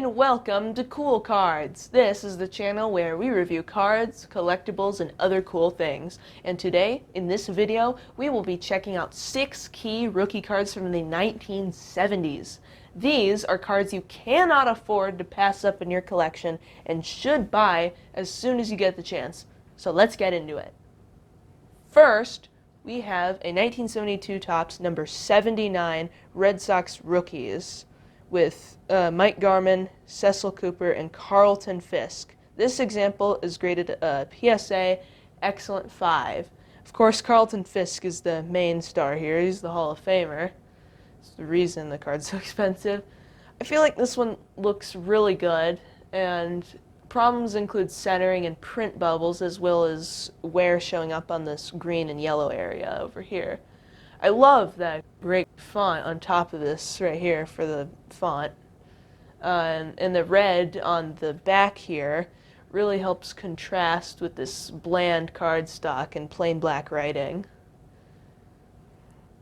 and welcome to Cool Cards. This is the channel where we review cards, collectibles, and other cool things. And today, in this video, we will be checking out 6 key rookie cards from the 1970s. These are cards you cannot afford to pass up in your collection and should buy as soon as you get the chance. So let's get into it. First, we have a 1972 Topps number 79 Red Sox rookies with Mike Garman, Cecil Cooper, and Carlton Fisk. This example is graded PSA Excellent 5. Of course, Carlton Fisk is the main star here. He's the Hall of Famer. It's the reason the card's so expensive. I feel like this one looks really good, and problems include centering and print bubbles, as well as wear showing up on this green and yellow area over here. I love that great font on top of this right here for the font. And the red on the back here really helps contrast with this bland cardstock and plain black writing.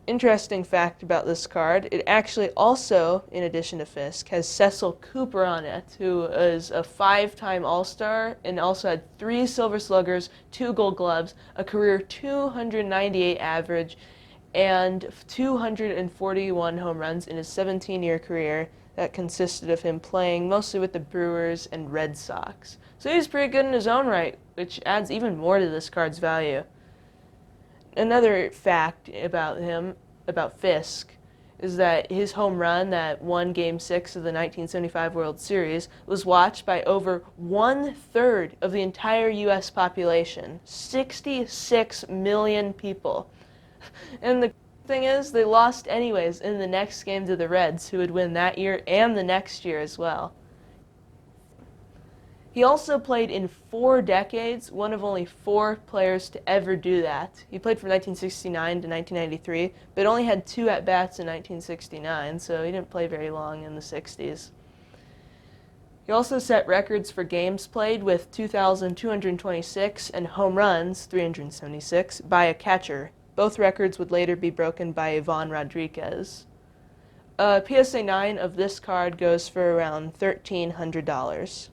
Interesting fact about this card, it actually also, in addition to Fisk, has Cecil Cooper on it, who is a 5-time All-Star and also had 3 Silver Sluggers, 2 Gold Gloves, a career 298 average, and 241 home runs in his 17-year career that consisted of him playing mostly with the Brewers and Red Sox. So he's pretty good in his own right, which adds even more to this card's value. Another fact about him, about Fisk, is that his home run that won Game 6 of the 1975 World Series was watched by over 1/3 of the entire U.S. population, 66 million people. And the thing is, they lost anyways in the next game to the Reds, who would win that year and the next year as well. He also played in 4 decades, one of only 4 players to ever do that. He played from 1969 to 1993, but only had 2 at-bats in 1969, so he didn't play very long in the 60s. He also set records for games played with 2,226 and home runs, 376, by a catcher. Both records would later be broken by Ivan Rodriguez. PSA 9 of this card goes for around $1,300.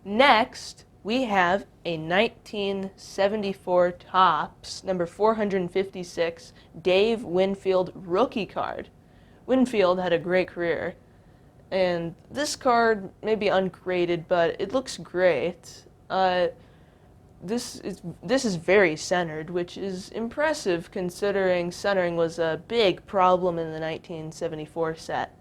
Next, we have a 1974 Topps number 456 Dave Winfield rookie card. Winfield had a great career, and this card may be ungraded, but it looks great. This is very centered, which is impressive considering centering was a big problem in the 1974 set.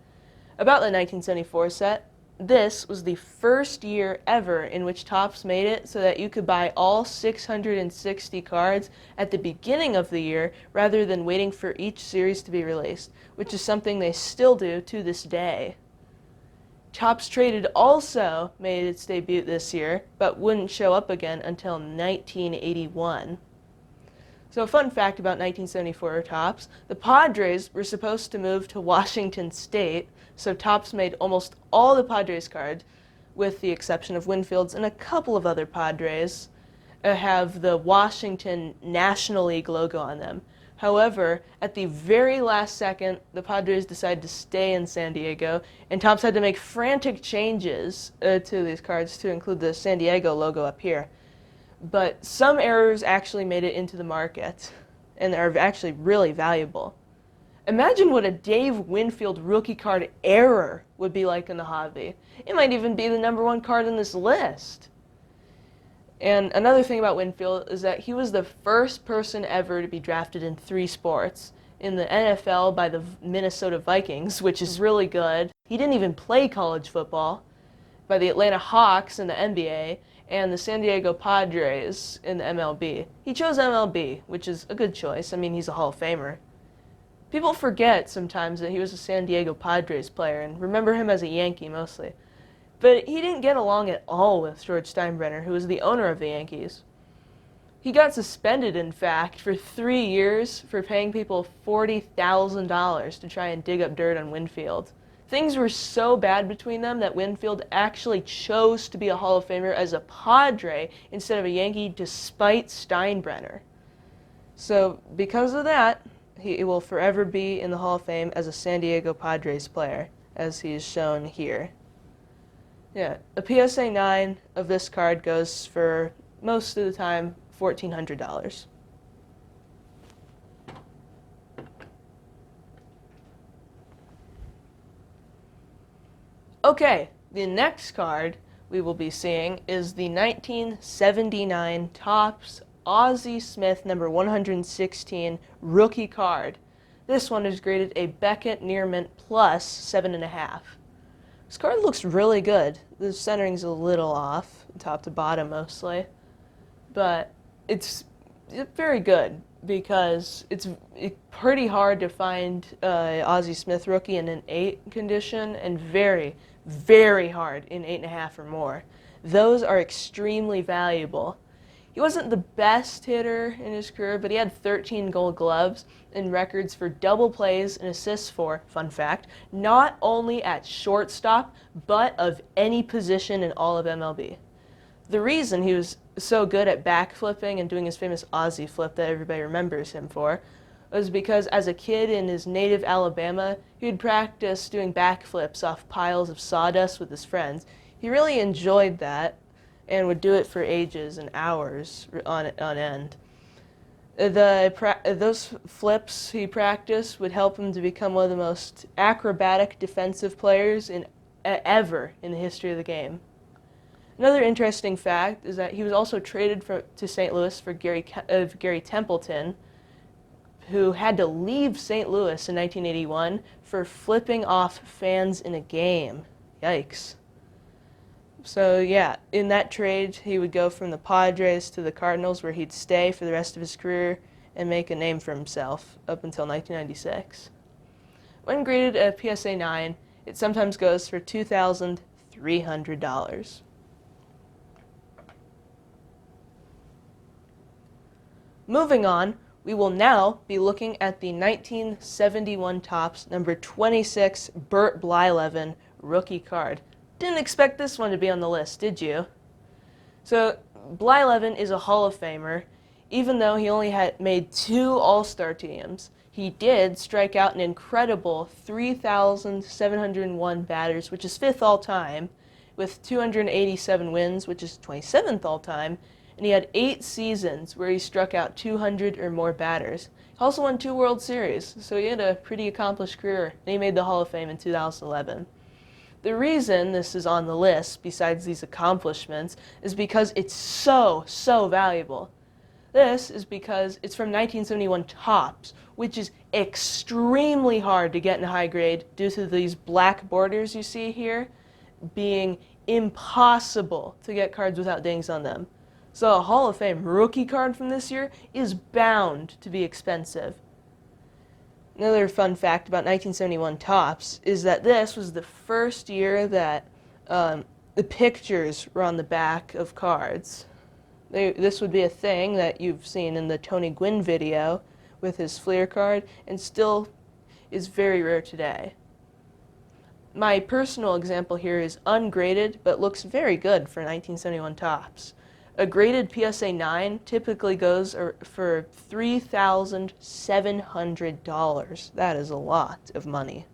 About the 1974 set, this was the first year ever in which Topps made it so that you could buy all 660 cards at the beginning of the year rather than waiting for each series to be released, which is something they still do to this day. Topps Traded also made its debut this year, but wouldn't show up again until 1981. So a fun fact about 1974 Topps, the Padres were supposed to move to Washington State, so Topps made almost all the Padres cards, with the exception of Winfield's and a couple of other Padres, have the Washington National League logo on them. However, at the very last second, the Padres decided to stay in San Diego, and Topps had to make frantic changes to these cards to include the San Diego logo up here. But some errors actually made it into the market, and are actually really valuable. Imagine what a Dave Winfield rookie card error would be like in the hobby. It might even be the #1 card in this list. And another thing about Winfield is that he was the first person ever to be drafted in 3 sports. In the NFL by the Minnesota Vikings, which is really good. He didn't even play college football. By the Atlanta Hawks in the NBA, and the San Diego Padres in the MLB. He chose MLB, which is a good choice. I mean, he's a Hall of Famer. People forget sometimes that he was a San Diego Padres player and remember him as a Yankee mostly. But he didn't get along at all with George Steinbrenner, who was the owner of the Yankees. He got suspended, in fact, for 3 years for paying people $40,000 to try and dig up dirt on Winfield. Things were so bad between them that Winfield actually chose to be a Hall of Famer as a Padre instead of a Yankee, despite Steinbrenner. So because of that, he will forever be in the Hall of Fame as a San Diego Padres player, as he is shown here. Yeah, a PSA 9 of this card goes for, most of the time, $1,400. Okay, the next card we will be seeing is the 1979 Topps Ozzy Smith number 116 rookie card. This one is graded a Beckett Near Mint plus 7.5. This card looks really good. The centering's a little off, top to bottom mostly, but it's very good because it's pretty hard to find Ozzy Smith rookie in an 8 condition, and very, very hard in 8.5 or more. Those are extremely valuable. He wasn't the best hitter in his career, but he had 13 gold gloves and records for double plays and assists for, fun fact, not only at shortstop, but of any position in all of MLB. The reason he was so good at backflipping and doing his famous Ozzy flip that everybody remembers him for was because as a kid in his native Alabama, he would practice doing backflips off piles of sawdust with his friends. He really enjoyed that and would do it for ages and hours on end. Those flips he practiced would help him to become one of the most acrobatic defensive players ever in the history of the game. Another interesting fact is that he was also traded to St. Louis for Gary Templeton, who had to leave St. Louis in 1981 for flipping off fans in a game. Yikes. So yeah, in that trade, he would go from the Padres to the Cardinals, where he'd stay for the rest of his career and make a name for himself up until 1996. When graded a PSA 9, it sometimes goes for $2,300. Moving on, we will now be looking at the 1971 Topps number 26 Bert Blyleven rookie card. Didn't expect this one to be on the list, did you? So, Blyleven is a Hall of Famer. Even though he only had made 2 All-Star teams, he did strike out an incredible 3,701 batters, which is 5th all-time, with 287 wins, which is 27th all-time, and he had 8 seasons where he struck out 200 or more batters. He also won 2 World Series, so he had a pretty accomplished career, and he made the Hall of Fame in 2011. The reason this is on the list, besides these accomplishments, is because it's so valuable. This is because it's from 1971 Topps, which is extremely hard to get in high grade due to these black borders you see here being impossible to get cards without dings on them. So a Hall of Fame rookie card from this year is bound to be expensive. Another fun fact about 1971 Topps is that this was the first year that the pictures were on the back of cards. This would be a thing that you've seen in the Tony Gwynn video with his Fleer card, and still is very rare today. My personal example here is ungraded, but looks very good for 1971 Topps. A graded PSA 9 typically goes for $3,700. That is a lot of money.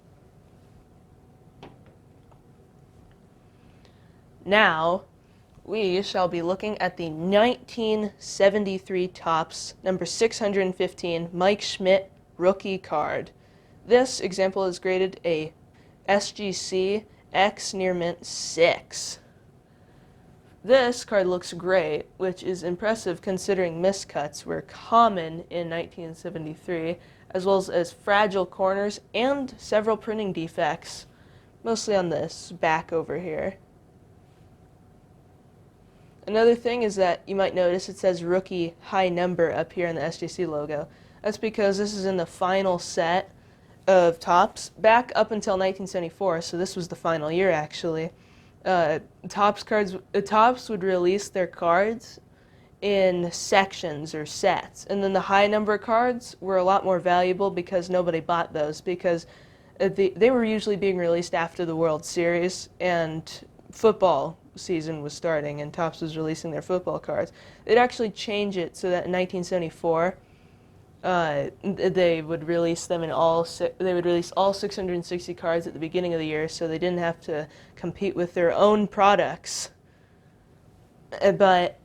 Now, we shall be looking at the 1973 Topps number 615 Mike Schmidt rookie card. This example is graded a SGC X Near Mint 6. This card looks great, which is impressive considering miscuts were common in 1973, as well as fragile corners and several printing defects, mostly on this back over here. Another thing is that you might notice it says rookie high number up here in the SJC logo. That's because this is in the final set of Topps back up until 1974, so this was the final year actually. Topps would release their cards in sections or sets, and then the high number cards were a lot more valuable because nobody bought those, because they were usually being released after the World Series and football season was starting and Topps was releasing their football cards. They'd actually change it so that in 1974 They would release them in they would release all 660 cards at the beginning of the year, so they didn't have to compete with their own products. But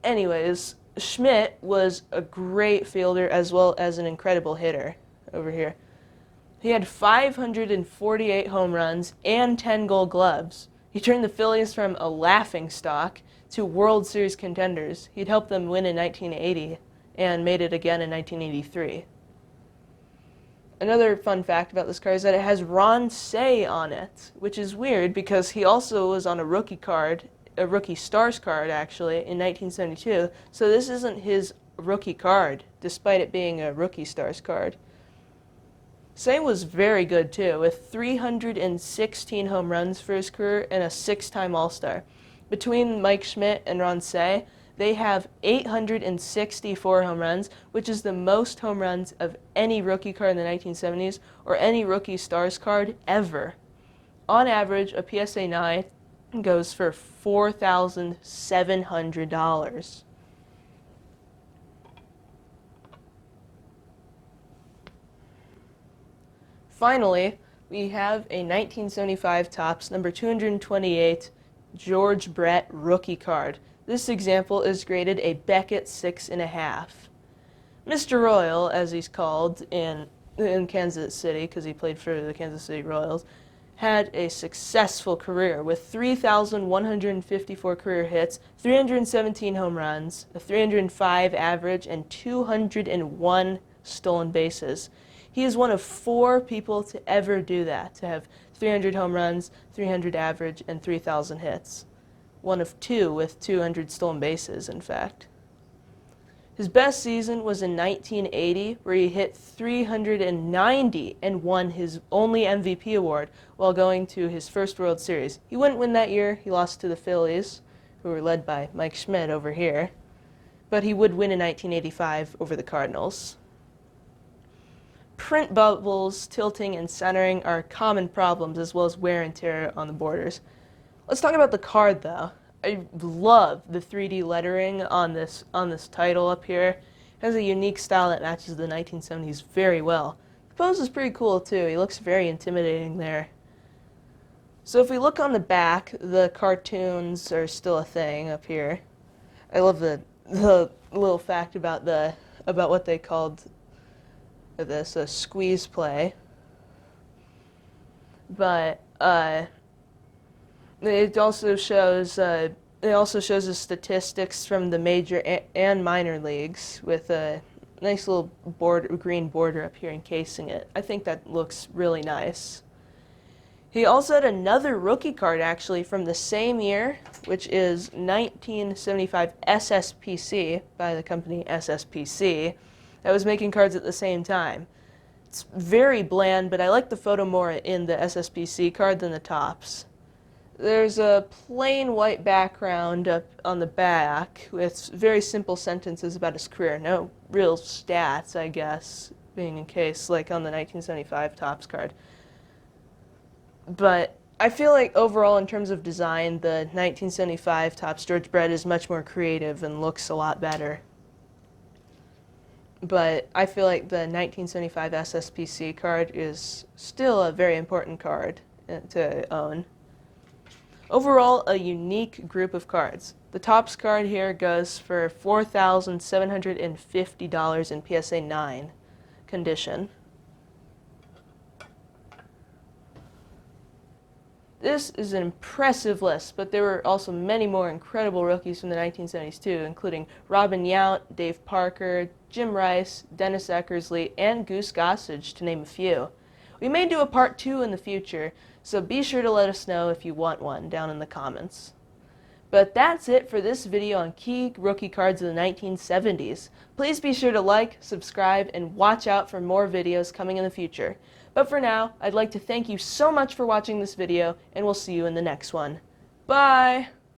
anyways, Schmidt was a great fielder as well as an incredible hitter over here. He had 548 home runs and 10 Gold Gloves. He turned the Phillies from a laughingstock to World Series contenders. He'd helped them win in 1980 and made it again in 1983. Another fun fact about this card is that it has Ron Cey on it, which is weird because he also was on a rookie card, a rookie stars card actually, in 1972. So this isn't his rookie card, despite it being a rookie stars card. Cey was very good too, with 316 home runs for his career and a 6-time All-Star. Between Mike Schmidt and Ron Cey, they have 864 home runs, which is the most home runs of any rookie card in the 1970s or any rookie stars card ever. On average, a PSA 9 goes for $4,700. Finally, we have a 1975 Topps number 228 George Brett rookie card. This example is graded a Beckett 6.5. Mr. Royal, as he's called in Kansas City, because he played for the Kansas City Royals, had a successful career with 3,154 career hits, 317 home runs, a 305 average, and 201 stolen bases. He is one of 4 people to ever do that, to have 300 home runs, 300 average, and 3,000 hits. One of 2 with 200 stolen bases, in fact. His best season was in 1980, where he hit 390 and won his only MVP award while going to his first World Series. He wouldn't win that year. He lost to the Phillies, who were led by Mike Schmidt over here. But he would win in 1985 over the Cardinals. Print bubbles, tilting, and centering are common problems, as well as wear and tear on the borders. Let's talk about the card, though. I love the 3D lettering on this title up here. It has a unique style that matches the 1970s very well. The pose is pretty cool, too. He looks very intimidating there. So if we look on the back, the cartoons are still a thing up here. I love the little fact about what they called this a squeeze play. But it also shows the statistics from the major and minor leagues with a nice little green border up here encasing it. I think that looks really nice. He also had another rookie card actually from the same year, which is 1975 SSPC by the company SSPC, that was making cards at the same time. It's very bland, but I like the photo more in the SSPC card than the Topps. There's a plain white background up on the back with very simple sentences about his career. No real stats, I guess, being encased like on the 1975 Topps card. But I feel like overall, in terms of design, the 1975 Topps George Brett is much more creative and looks a lot better. But I feel like the 1975 SSPC card is still a very important card to own. Overall, a unique group of cards. The Topps card here goes for $4,750 in PSA 9 condition. This is an impressive list, but there were also many more incredible rookies from the 1970s too, including Robin Yount, Dave Parker, Jim Rice, Dennis Eckersley, and Goose Gossage, to name a few. We may do a part 2 in the future, so be sure to let us know if you want one down in the comments. But that's it for this video on key rookie cards of the 1970s. Please be sure to like, subscribe, and watch out for more videos coming in the future. But for now, I'd like to thank you so much for watching this video, and we'll see you in the next one. Bye!